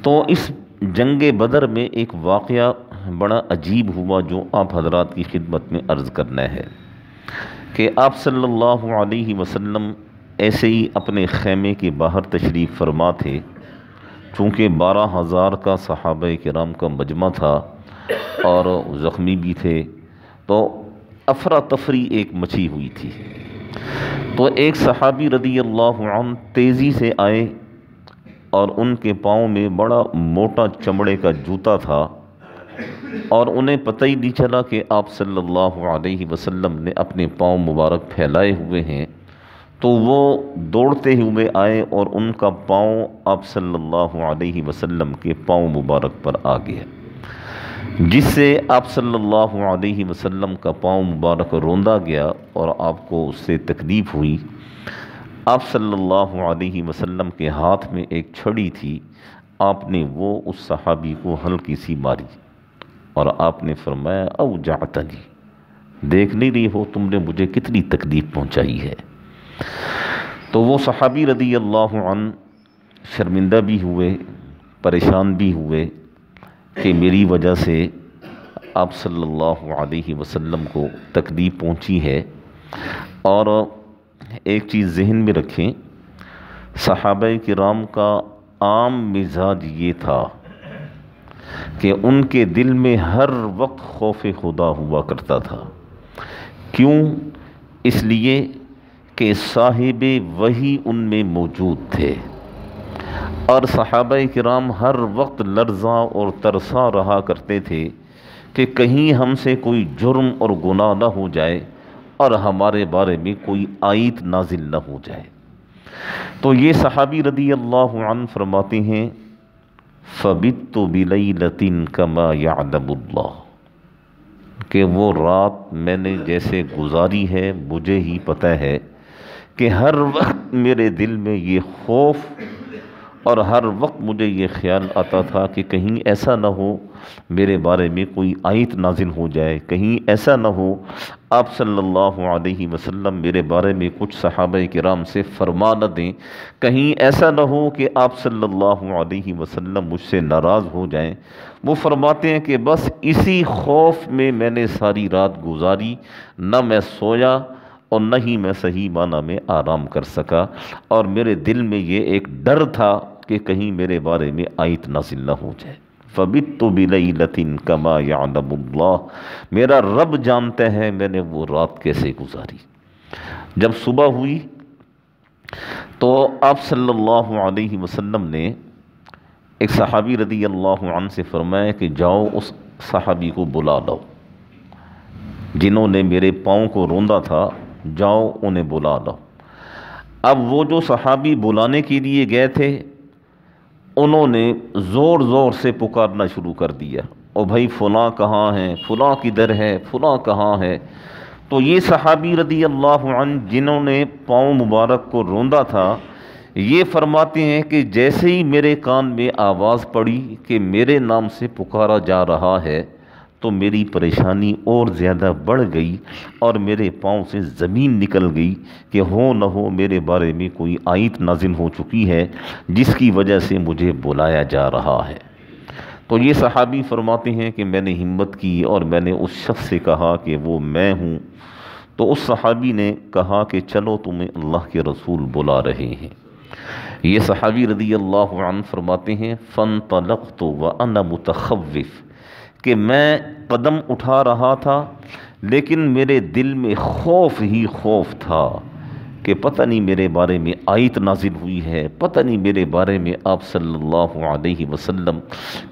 تو اس جنگ بدر میں ایک واقعہ بڑا عجیب ہوا جو آپ حضرات کی خدمت میں عرض کرنا ہے کہ آپ صلی اللہ علیہ وسلم ایسے ہی اپنے خیمے کے باہر تشریف فرما تھے، چونکہ 12,000 کا صحابہ کرام کا مجمع تھا اور زخمی بھی تھے، تو افراتفری ایک مچی ہوئی تھی۔ تو ایک صحابی رضی اللہ عنہ تیزی سے آئے اور ان کے پاؤں میں بڑا موٹا چمڑے کا جوتا تھا، اور انہیں پتہ ہی نہیں چلا کہ آپ صلی اللہ علیہ وسلم نے اپنے پاؤں مبارک پھیلائے ہوئے ہیں۔ تو وہ دوڑتے ہوئے آئے اور ان کا پاؤں آپ صلی اللہ علیہ وسلم کے پاؤں مبارک پر آ گیا، جس سے آپ صلی اللہ علیہ وسلم کا پاؤں مبارک روندا گیا اور آپ کو اس سے تکلیف ہوئی۔ آپ صلی اللہ علیہ وسلم کے ہاتھ میں ایک چھڑی تھی، آپ نے وہ اس صحابی کو ہلکی سی ماری اور آپ نے فرمایا اوجعتنی، دیکھ نہیں رہی ہو تم نے مجھے کتنی تکلیف پہنچائی ہے۔ تو وہ صحابی رضی اللہ عنہ شرمندہ بھی ہوئے، پریشان بھی ہوئے کہ میری وجہ سے آپ صلی اللہ علیہ وسلم کو تکلیف پہنچی ہے۔ اور ایک چیز ذہن میں رکھیں، صحابہ کرام کا عام مزاج یہ تھا کہ ان کے دل میں ہر وقت خوف خدا ہوا کرتا تھا۔ کیوں؟ اس لیے کہ صاحب وحی ان میں موجود تھے، اور صحابہ کرام ہر وقت لرزاں اور ترساں رہا کرتے تھے کہ کہیں ہم سے کوئی جرم اور گناہ نہ ہو جائے اور ہمارے بارے میں کوئی آیت نازل نہ ہو جائے۔ تو یہ صحابی رضی اللہ عنہ فرماتے ہیں فَبِتُّ بِلَيْلَةٍ كَمَا يَعْلَمُ اللَّهُ، کہ وہ رات میں نے جیسے گزاری ہے مجھے ہی پتہ ہے کہ ہر وقت میرے دل میں یہ خوف اور ہر وقت مجھے یہ خیال آتا تھا کہ کہیں ایسا نہ ہو میرے بارے میں کوئی آیت نازل ہو جائے، کہیں ایسا نہ ہو آپ صلی اللہ علیہ وسلم میرے بارے میں کچھ صحابہ کرام سے فرما نہ دیں، کہیں ایسا نہ ہو کہ آپ صلی اللہ علیہ وسلم مجھ سے ناراض ہو جائیں۔ وہ فرماتے ہیں کہ بس اسی خوف میں میں نے ساری رات گزاری، نہ میں سویا اور نہ ہی میں صحیح معنی میں آرام کر سکا، اور میرے دل میں یہ ایک ڈر تھا کہ کہیں میرے بارے میں آیت نازل نہ ہو جائے۔ فَبِتُّ بِلَيْلَةٍ كَمَا يَعْلَمُ اللَّهُ، میرا رب جانتا ہے میں نے وہ رات کیسے گزاری۔ جب صبح ہوئی تو آپ صلی اللہ علیہ وسلم نے ایک صحابی رضی اللہ عنہ سے فرمایا کہ جاؤ اس صحابی کو بلا لاؤ جنہوں نے میرے پاؤں کو روندا تھا، جاؤ انہیں بلا لاؤ۔ اب وہ جو صحابی بلانے کے لیے گئے تھے انہوں نے زور زور سے پکارنا شروع کر دیا، او بھائی فلاں کہاں ہیں، فلاں کدھر ہے، فلاں کہاں ہے۔ تو یہ صحابی رضی اللہ عنہ جنہوں نے پاؤں مبارک کو روندا تھا، یہ فرماتے ہیں کہ جیسے ہی میرے کان میں آواز پڑی کہ میرے نام سے پکارا جا رہا ہے تو میری پریشانی اور زیادہ بڑھ گئی اور میرے پاؤں سے زمین نکل گئی کہ ہو نہ ہو میرے بارے میں کوئی آیت نازل ہو چکی ہے جس کی وجہ سے مجھے بلایا جا رہا ہے۔ تو یہ صحابی فرماتے ہیں کہ میں نے ہمت کی اور میں نے اس شخص سے کہا کہ وہ میں ہوں۔ تو اس صحابی نے کہا کہ چلو تمہیں اللہ کے رسول بلا رہے ہیں۔ یہ صحابی رضی اللہ عنہ فرماتے ہیں فَانطَلَقْتُ وَأَنَا مُتَخَوِّفٌ، کہ میں قدم اٹھا رہا تھا لیکن میرے دل میں خوف ہی خوف تھا کہ پتہ نہیں میرے بارے میں آیت نازل ہوئی ہے، پتہ نہیں میرے بارے میں آپ صلی اللہ علیہ وسلم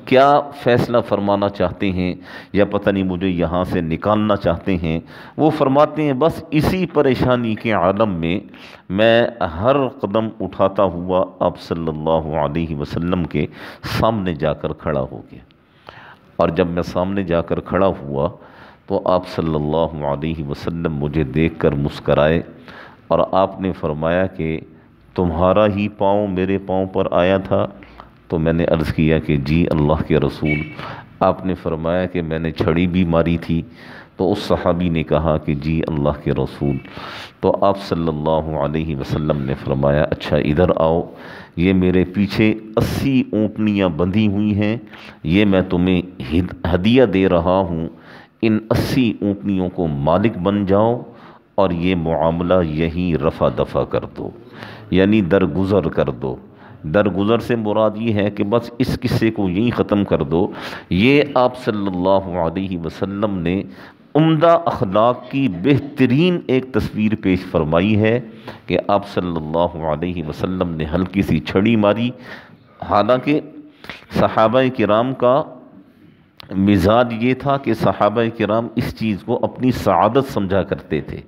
کیا فیصلہ فرمانا چاہتے ہیں، یا پتہ نہیں مجھے یہاں سے نکالنا چاہتے ہیں۔ وہ فرماتے ہیں بس اسی پریشانی کے عالم میں میں ہر قدم اٹھاتا ہوا آپ صلی اللہ علیہ وسلم کے سامنے جا کر کھڑا ہو گیا، اور جب میں سامنے جا کر کھڑا ہوا تو آپ صلی اللہ علیہ وسلم مجھے دیکھ کر مسکرائے اور آپ نے فرمایا کہ تمہارا ہی پاؤں میرے پاؤں پر آیا تھا؟ تو میں نے عرض کیا کہ جی اللہ کے رسول۔ آپ نے فرمایا کہ میں نے چھڑی بھی ماری تھی؟ تو اس صحابی نے کہا کہ جی اللہ کے رسول۔ تو آپ صلی اللہ علیہ وسلم نے فرمایا اچھا ادھر آؤ، یہ میرے پیچھے 80 اونٹنیاں بندھی ہوئی ہیں، یہ میں تمہیں ہدیہ دے رہا ہوں، ان 80 اونٹنیوں کو مالک بن جاؤ اور یہ معاملہ یہیں رفع دفع کر دو، یعنی درگزر کر دو۔ درگزر سے مراد یہ ہے کہ بس اس قصے کو یہیں ختم کر دو۔ یہ آپ صلی اللہ علیہ وسلم نے عمدہ اخلاق کی بہترین ایک تصویر پیش فرمائی ہے کہ آپ صلی اللہ علیہ وسلم نے ہلکی سی چھڑی ماری، حالانکہ صحابہ کرام کا مزاج یہ تھا کہ صحابہ کرام اس چیز کو اپنی سعادت سمجھا کرتے تھے،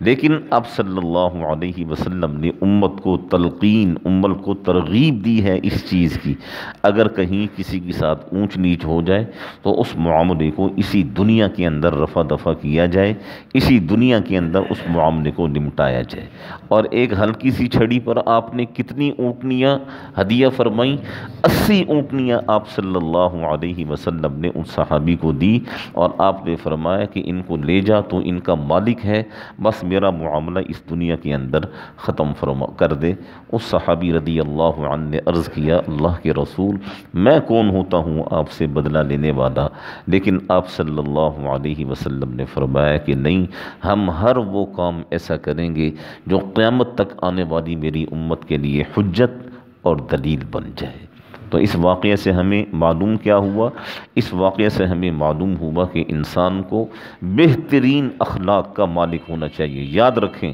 لیکن آپ صلی اللہ علیہ وسلم نے امت کو تلقین، امت کو ترغیب دی ہے اس چیز کی، اگر کہیں کسی کے ساتھ اونچ نیچ ہو جائے تو اس معاملے کو اسی دنیا کے اندر رفع دفع کیا جائے، اسی دنیا کے اندر اس معاملے کو نمٹایا جائے۔ اور ایک ہلکی سی چھڑی پر آپ نے کتنی اونٹنیاں ہدیہ فرمائیں؟ 80 اونٹنیاں آپ صلی اللہ علیہ وسلم نے ان صحابی کو دی، اور آپ نے فرمایا کہ ان کو لے جا، تو ان کا مالک ہے، بس میرا معاملہ اس دنیا کے اندر ختم کر دے۔ اس صحابی رضی اللہ عنہ نے عرض کیا، اللہ کے رسول، میں کون ہوتا ہوں آپ سے بدلہ لینے والا؟ لیکن آپ صلی اللہ علیہ وسلم نے فرمایا کہ نہیں، ہم ہر وہ کام ایسا کریں گے جو قیامت تک آنے والی میری امت کے لیے حجت اور دلیل بن جائے۔ تو اس واقعے سے ہمیں معلوم کیا ہوا؟ اس واقعے سے ہمیں معلوم ہوا کہ انسان کو بہترین اخلاق کا مالک ہونا چاہیے۔ یاد رکھیں،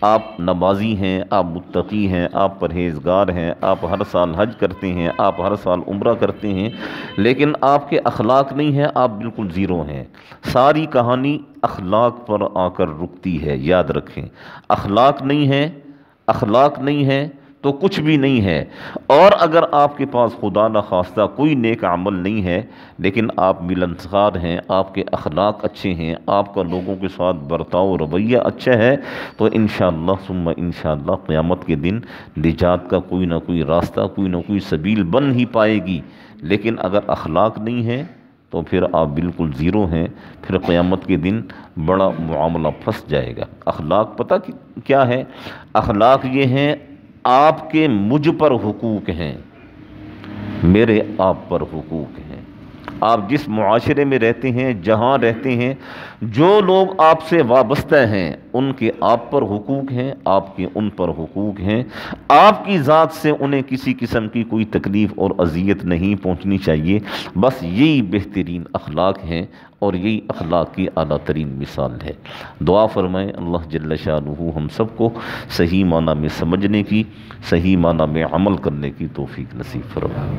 آپ نمازی ہیں، آپ متقی ہیں، آپ پرہیزگار ہیں، آپ ہر سال حج کرتے ہیں، آپ ہر سال عمرہ کرتے ہیں، لیکن آپ کے اخلاق نہیں ہیں، آپ بالکل زیرو ہیں۔ ساری کہانی اخلاق پر آ کر رکتی ہے، یاد رکھیں۔ اخلاق نہیں ہے تو کچھ بھی نہیں ہے۔ اور اگر آپ کے پاس خدا نخواستہ کوئی نیک عمل نہیں ہے، لیکن آپ ملنسار ہیں، آپ کے اخلاق اچھے ہیں، آپ کا لوگوں کے ساتھ برتاؤ رویہ اچھا ہے، تو انشاءاللہ ثم انشاءاللہ قیامت کے دن نجات کا کوئی نہ کوئی راستہ، کوئی نہ کوئی سبیل بن ہی پائے گی۔ لیکن اگر اخلاق نہیں ہے تو پھر آپ بالکل زیرو ہیں، پھر قیامت کے دن بڑا معاملہ پھنس جائے گا۔ اخلاق پتہ کیا ہے؟ اخلاق یہ ہیں، آپ کے مجھ پر حقوق ہیں، میرے آپ پر حقوق ہیں۔ آپ جس معاشرے میں رہتے ہیں، جہاں رہتے ہیں، جو لوگ آپ سے وابستہ ہیں، ان کے آپ پر حقوق ہیں، آپ کے ان پر حقوق ہیں۔ آپ کی ذات سے انہیں کسی قسم کی کوئی تکلیف اور اذیت نہیں پہنچنی چاہیے۔ بس یہی بہترین اخلاق ہیں، اور یہی اخلاق کی اعلیٰ ترین مثال ہے۔ دعا فرمائیں اللہ جل شانہ ہم سب کو صحیح معنی میں سمجھنے کی، صحیح معنی میں عمل کرنے کی توفیق نصیب فرمائے۔